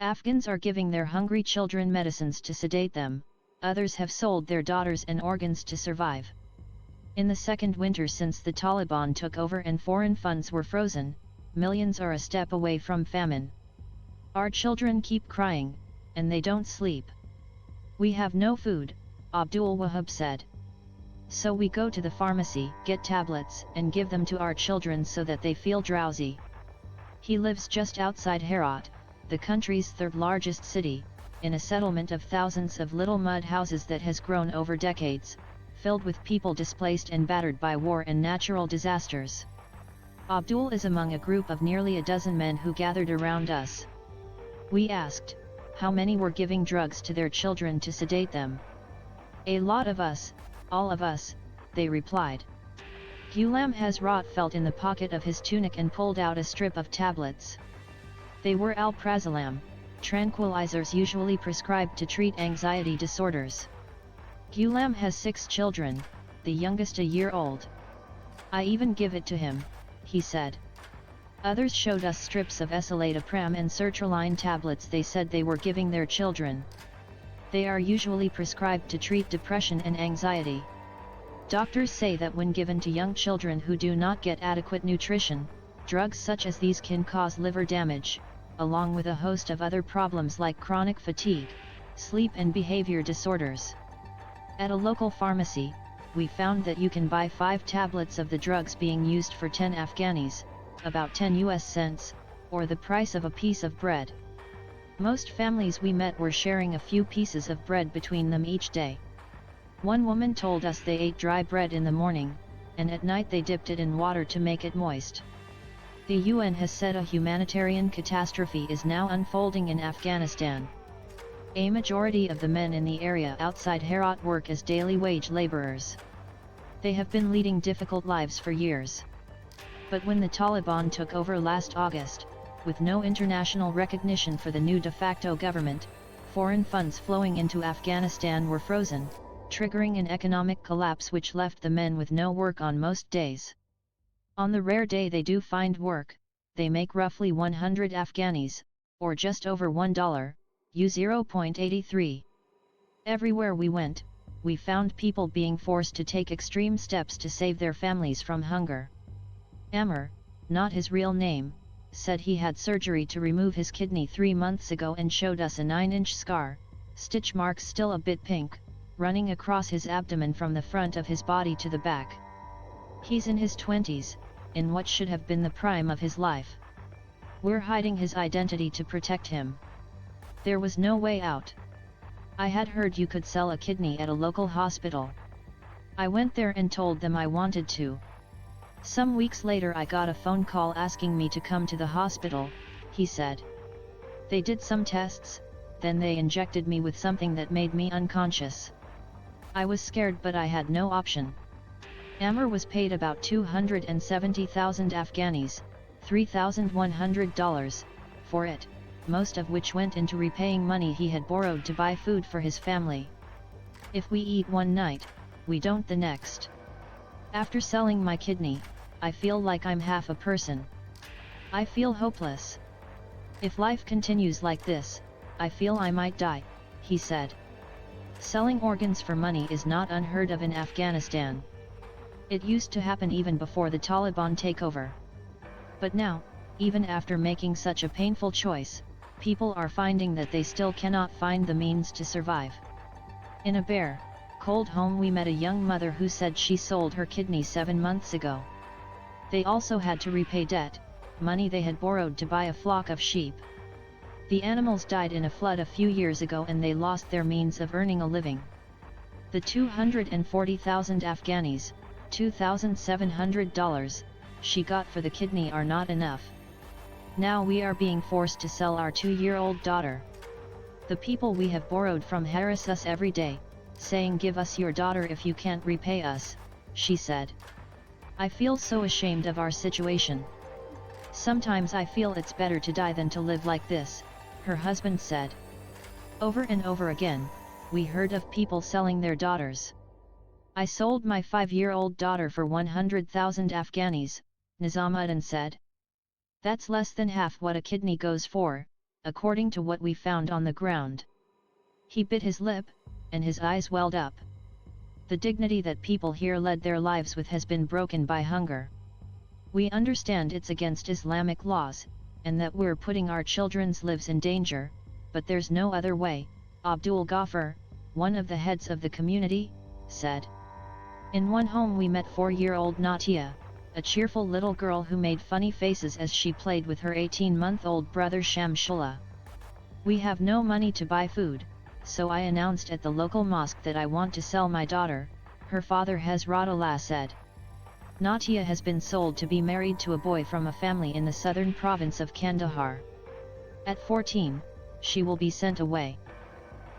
Afghans are giving their hungry children medicines to sedate them, others have sold their daughters and organs to survive. In the second winter since the Taliban took over and foreign funds were frozen, millions are a step away from famine. Our children keep crying, and they don't sleep. We have no food, Abdul Wahab said. So we go to the pharmacy, get tablets, and give them to our children so that they feel drowsy. He lives just outside Herat, the country's third largest city, in a settlement of thousands of little mud houses that has grown over decades, filled with people displaced and battered by war and natural disasters. Abdul is among a group of nearly a dozen men who gathered around us. We asked, how many were giving drugs to their children to sedate them. A lot of us, all of us, they replied. Ghulam has wrought felt in the pocket of his tunic and pulled out a strip of tablets. They were alprazolam, tranquilizers usually prescribed to treat anxiety disorders. Ghulam has 6 children, the youngest a year old. I even give it to him, he said. Others showed us strips of escitalopram and sertraline tablets they said they were giving their children. They are usually prescribed to treat depression and anxiety. Doctors say that when given to young children who do not get adequate nutrition, drugs such as these can cause liver damage, along with a host of other problems like chronic fatigue, sleep and behavior disorders. At a local pharmacy, we found that you can buy 5 tablets of the drugs being used for 10 Afghanis, about 10 US cents, or the price of a piece of bread. Most families we met were sharing a few pieces of bread between them each day. One woman told us they ate dry bread in the morning, and at night they dipped it in water to make it moist. The UN has said a humanitarian catastrophe is now unfolding in Afghanistan. A majority of the men in the area outside Herat work as daily wage laborers. They have been leading difficult lives for years. But when the Taliban took over last August, with no international recognition for the new de facto government, foreign funds flowing into Afghanistan were frozen, triggering an economic collapse which left the men with no work on most days. On the rare day they do find work, they make roughly 100 Afghanis, or just over $1, U0.83. Everywhere we went, we found people being forced to take extreme steps to save their families from hunger. Amr, not his real name, said he had surgery to remove his kidney 3 months ago and showed us a 9-inch scar, stitch marks still a bit pink, running across his abdomen from the front of his body to the back. He's in his 20s, in what should have been the prime of his life. We're hiding his identity to protect him. There was no way out. I had heard you could sell a kidney at a local hospital. I went there and told them I wanted to. Some weeks later I got a phone call asking me to come to the hospital, he said. They did some tests, then they injected me with something that made me unconscious. I was scared but I had no option. Amr was paid about 270,000 Afghanis, $3,100, for it, most of which went into repaying money he had borrowed to buy food for his family. If we eat one night, we don't the next. After selling my kidney, I feel like I'm half a person. I feel hopeless. If life continues like this, I feel I might die, he said. Selling organs for money is not unheard of in Afghanistan. It used to happen even before the Taliban takeover. But now, even after making such a painful choice, people are finding that they still cannot find the means to survive. In a bare, cold home we met a young mother who said she sold her kidney 7 months ago. They also had to repay debt, money they had borrowed to buy a flock of sheep. The animals died in a flood a few years ago and they lost their means of earning a living. The 240,000 Afghanis, $2,700, she got for the kidney are not enough. Now we are being forced to sell our 2-year-old daughter. The people we have borrowed from harass us every day, saying give us your daughter if you can't repay us, she said. I feel so ashamed of our situation. Sometimes I feel it's better to die than to live like this, her husband said. Over and over again, we heard of people selling their daughters. I sold my 5-year-old daughter for 100,000 Afghanis, Nizamuddin said. That's less than half what a kidney goes for, according to what we found on the ground. He bit his lip, and his eyes welled up. The dignity that people here led their lives with has been broken by hunger. We understand it's against Islamic laws, and that we're putting our children's lives in danger, but there's no other way, Abdul Ghaffar, one of the heads of the community, said. In one home we met 4-year-old Natia, a cheerful little girl who made funny faces as she played with her 18-month-old brother Shamshullah. We have no money to buy food, so I announced at the local mosque that I want to sell my daughter, her father Hazratullah said. Natia has been sold to be married to a boy from a family in the southern province of Kandahar. At 14, she will be sent away.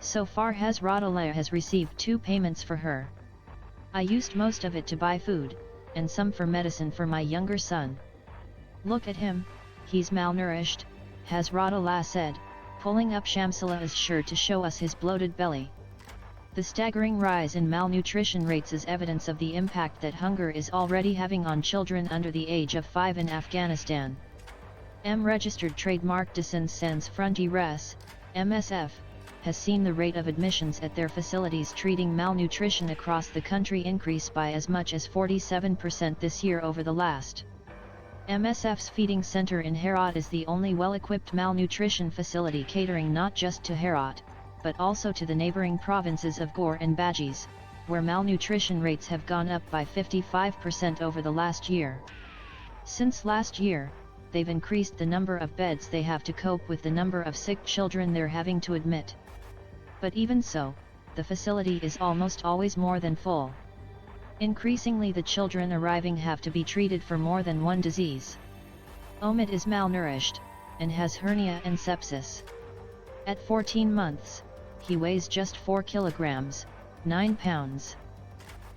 So far Hazratullah has received 2 payments for her. I used most of it to buy food, and some for medicine for my younger son. Look at him, he's malnourished, Hazratullah said, pulling up Shamsullah's shirt to show us his bloated belly. The staggering rise in malnutrition rates is evidence of the impact that hunger is already having on children under the age of 5 in Afghanistan. Registered Trademark Descens Sans Frontières, MSF, has seen the rate of admissions at their facilities treating malnutrition across the country increase by as much as 47% this year over the last. MSF's feeding center in Herat is the only well-equipped malnutrition facility catering not just to Herat, but also to the neighboring provinces of Ghor and Baghuz, where malnutrition rates have gone up by 55% over the last year. Since last year, they've increased the number of beds they have to cope with the number of sick children they're having to admit. But even so, the facility is almost always more than full. Increasingly the children arriving have to be treated for more than one disease. Omid is malnourished, and has hernia and sepsis. At 14 months, he weighs just 4 kilograms, 9 pounds.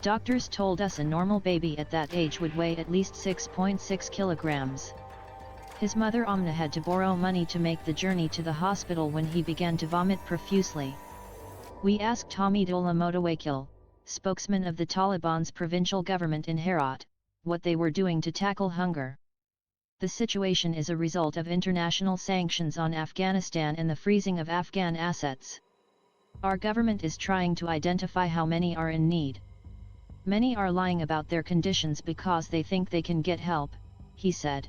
Doctors told us a normal baby at that age would weigh at least 6.6 kilograms. His mother Amna had to borrow money to make the journey to the hospital when he began to vomit profusely. We asked Hamidullah Motawakil, spokesman of the Taliban's provincial government in Herat, what they were doing to tackle hunger. The situation is a result of international sanctions on Afghanistan and the freezing of Afghan assets. Our government is trying to identify how many are in need. Many are lying about their conditions because they think they can get help, he said.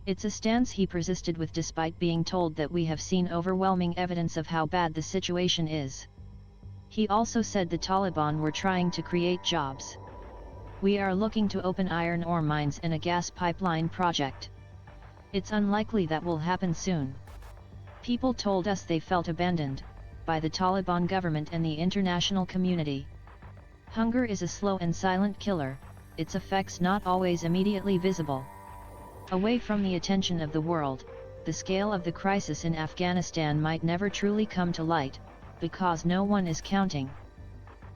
It's a stance he persisted with despite being told that we have seen overwhelming evidence of how bad the situation is. He also said the Taliban were trying to create jobs. We are looking to open iron ore mines and a gas pipeline project. It's unlikely that will happen soon. People told us they felt abandoned by the Taliban government and the international community. Hunger is a slow and silent killer, its effects not always immediately visible. Away from the attention of the world, the scale of the crisis in Afghanistan might never truly come to light, because no one is counting.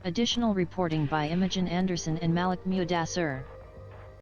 Additional reporting by Imogen Anderson and Malik Mudassir.